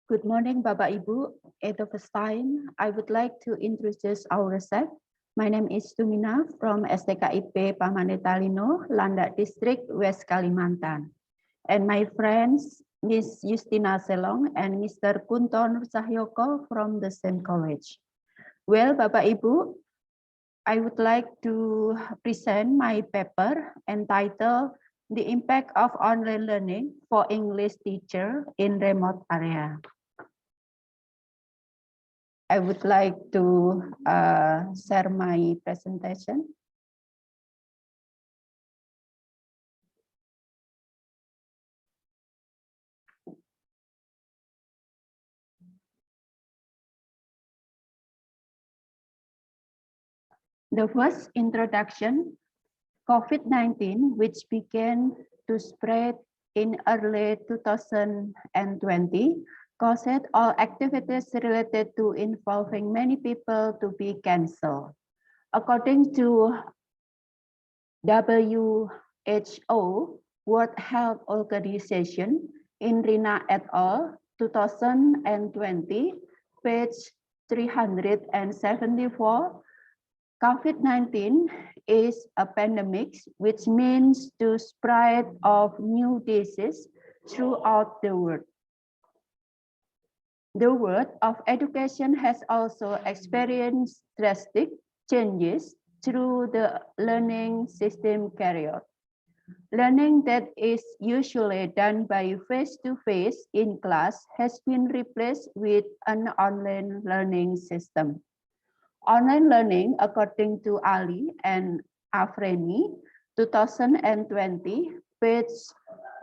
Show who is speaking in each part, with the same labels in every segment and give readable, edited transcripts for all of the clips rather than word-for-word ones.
Speaker 1: Good morning, Bapak Ibu. At the first time, I would like to introduce ourselves. My name is Tumina from STKIP Pamandetalino, Landak District, West Kalimantan. And my friends, Ms. Justina Selong and Mr. Kunton Cahyoko from the same college. Well, Bapak Ibu, I would like to present my paper entitled The Impact of Online Learning for English Teacher in Remote Area. I would like to share my presentation. The first introduction, COVID-19, which began to spread in early 2020, caused all activities related to involving many people to be canceled. According to WHO, World Health Organization, in Rina et al., 2020, page 374, COVID-19 is a pandemic, which means the spread of new diseases throughout the world. The world of education has also experienced drastic changes through the learning system carried. Learning that is usually done by face-to-face in class has been replaced with an online learning system. Online learning, according to Ali and Afreni, 2020, page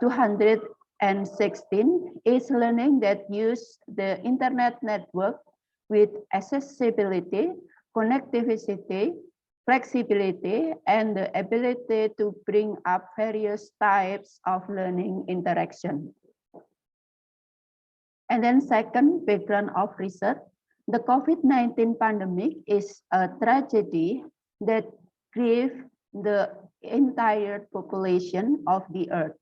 Speaker 1: 216, is learning that use the internet network with accessibility, connectivity, flexibility, and the ability to bring up various types of learning interaction. And then second, background of research. The COVID-19 pandemic is a tragedy that grieved the entire population of the earth.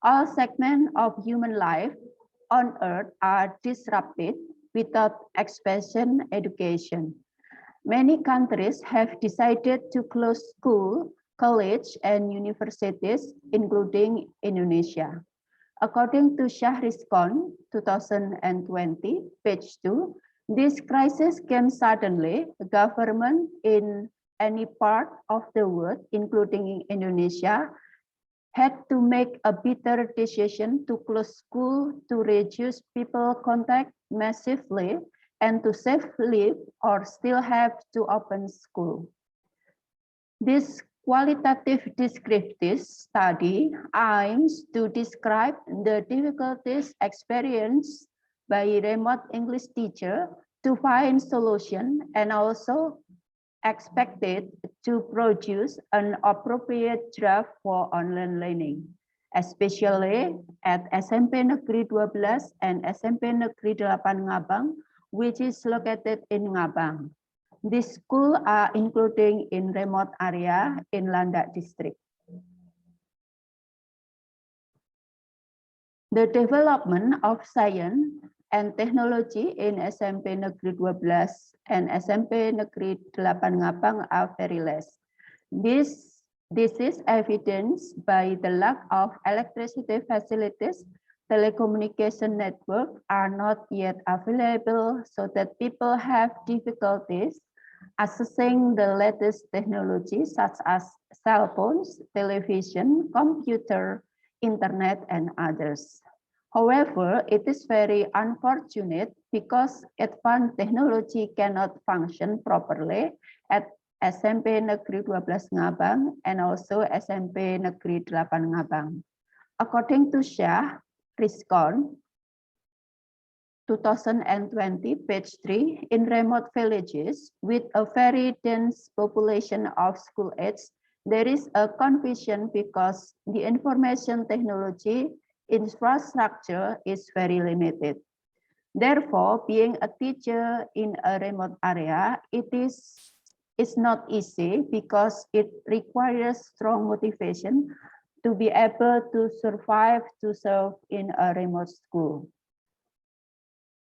Speaker 1: All segments of human life on earth are disrupted without expansion education. Many countries have decided to close school, college, and universities, including Indonesia. According to Shahrizkon, 2020, page 2, this crisis came suddenly. The government in any part of the world, including Indonesia, had to make a bitter decision to close school, to reduce people contact massively, and to save lives, or still have to open school. This qualitative descriptive study aims to describe the difficulties experienced by remote English teachers to find solutions, and also expected to produce an appropriate draft for online learning, especially at SMP Negeri 12 and SMP Negeri 8 Ngabang, which is located in Ngabang. These schools are including in remote area in Landak district. The development of science and technology in SMP Negeri 12 and SMP Negeri 8 Ngabang are very less. This is evidenced by the lack of electricity facilities. Telecommunication networks are not yet available, so that people have difficulties accessing the latest technologies such as cell phones, television, computer, internet, and others. However, it is very unfortunate because advanced technology cannot function properly at SMP Negeri 12 Ngabang and also SMP Negeri 8 Ngabang. According to Shah Rizkon, 2020, page 3, in remote villages with a very dense population of school age, there is a confusion because the information technology infrastructure is very limited. Therefore, being a teacher in a remote area, it's not easy because it requires strong motivation to be able to survive to serve in a remote school.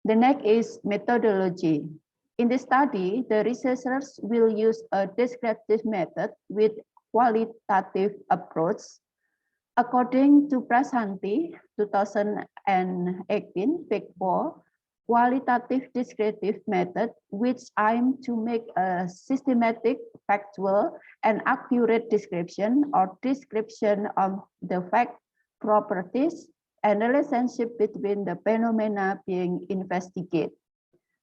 Speaker 1: The next is methodology. In the study, the researchers will use a descriptive method with qualitative approach. According to Prasanti, 2018, Big 4, qualitative descriptive method, which aim to make a systematic, factual, and accurate description or description of the fact, properties, and relationship between the phenomena being investigated.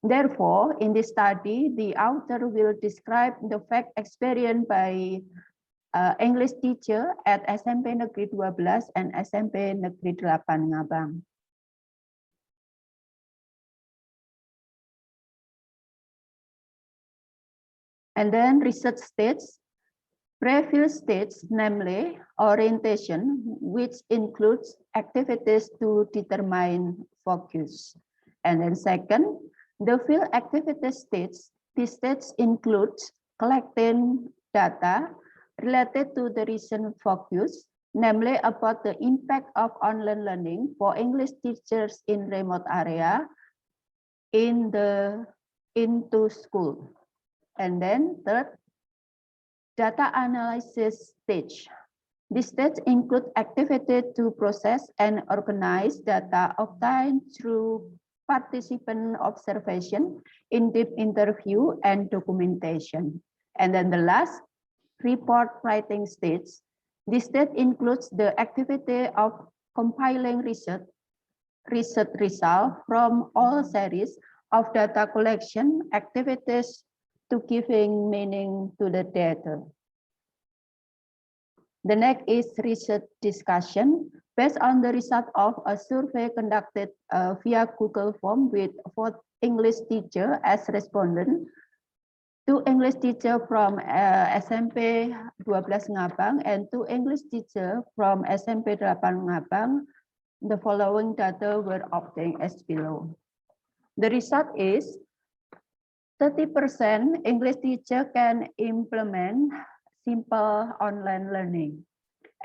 Speaker 1: Therefore, in this study, the author will describe the fact experienced by English teacher at SMP Negeri 12 and SMP Negeri 8 Ngabang. And then research stage, previous stage, namely orientation, which includes activities to determine focus. And then second, the field activity stage. This stage includes collecting data related to the recent focus, namely about the impact of online learning for English teachers in remote area into school. And then third, data analysis stage. This stage includes activity to process and organize data obtained through participant observation, in-depth interview, and documentation. And then the last, report writing stage. This stage includes the activity of compiling research results from all series of data collection activities to giving meaning to the data. The next is research discussion. Based on the result of a survey conducted via Google Form with 4 English teachers as respondent, 2 English teachers from SMP 12 Ngabang and 2 English teachers from SMP 8 Ngabang, the following data were obtained as below. The result is 30% English teacher can implement simple online learning.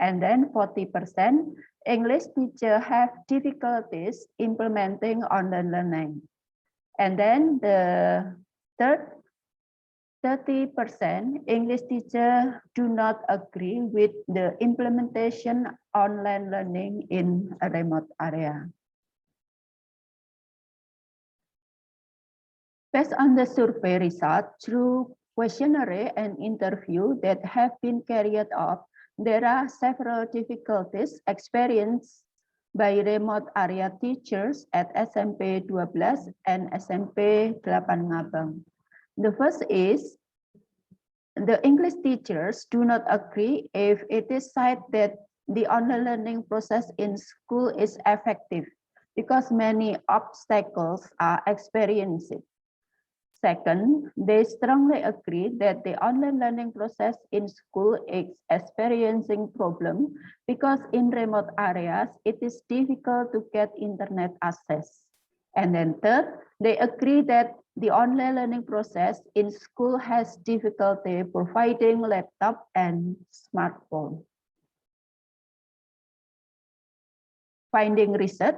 Speaker 1: And then 40% English teacher have difficulties implementing online learning. And then the third, 30% English teacher do not agree with the implementation online learning in a remote area. Based on the survey result, through questionnaire and interview that have been carried out, there are several difficulties experienced by remote area teachers at SMP 12 and SMP 8 Ngabang. The first is the English teachers do not agree if it is said that the online learning process in school is effective because many obstacles are experienced. Second, they strongly agree that the online learning process in school is experiencing problem because in remote areas, it is difficult to get internet access. And then third, they agree that the online learning process in school has difficulty providing laptop and smartphone. Finding research.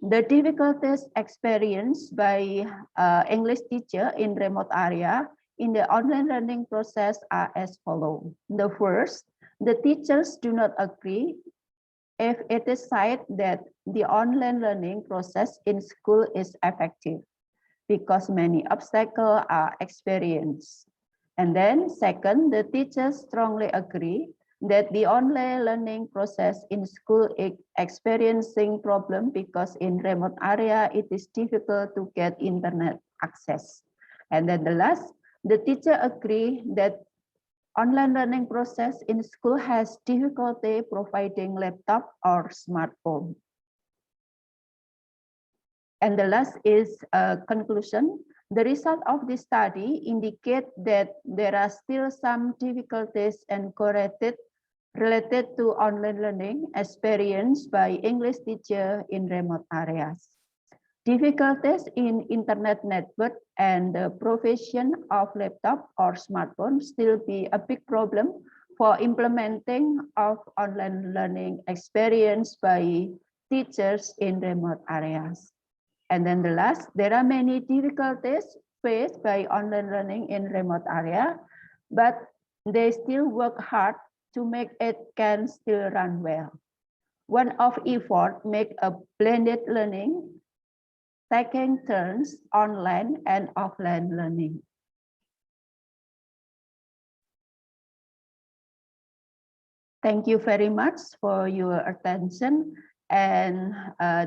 Speaker 1: The difficulties experienced by English teacher in remote area in the online learning process are as follows. The first, the teachers do not agree if it is said that the online learning process in school is effective because many obstacles are experienced. And then second, the teachers strongly agree that the online learning process in school is experiencing problem because in remote area it is difficult to get internet access. And then the last, the teacher agree that online learning process in school has difficulty providing laptop or smartphone. And the last is a conclusion. The result of this study indicate that there are still some difficulties and corrected related to online learning experienced by English teacher in remote areas. Difficulties in internet network and the provision of laptop or smartphone still be a big problem for implementing of online learning experienced by teachers in remote areas. And then the last, there are many difficulties faced by online learning in remote area, but they still work hard to make it can still run well. One of effort make a blended learning, taking turns online and offline learning. Thank you very much for your attention. And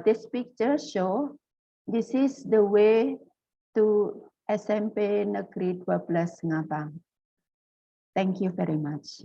Speaker 1: this picture show this is the way to SMP Negeri 12 Ngabang. Thank you very much.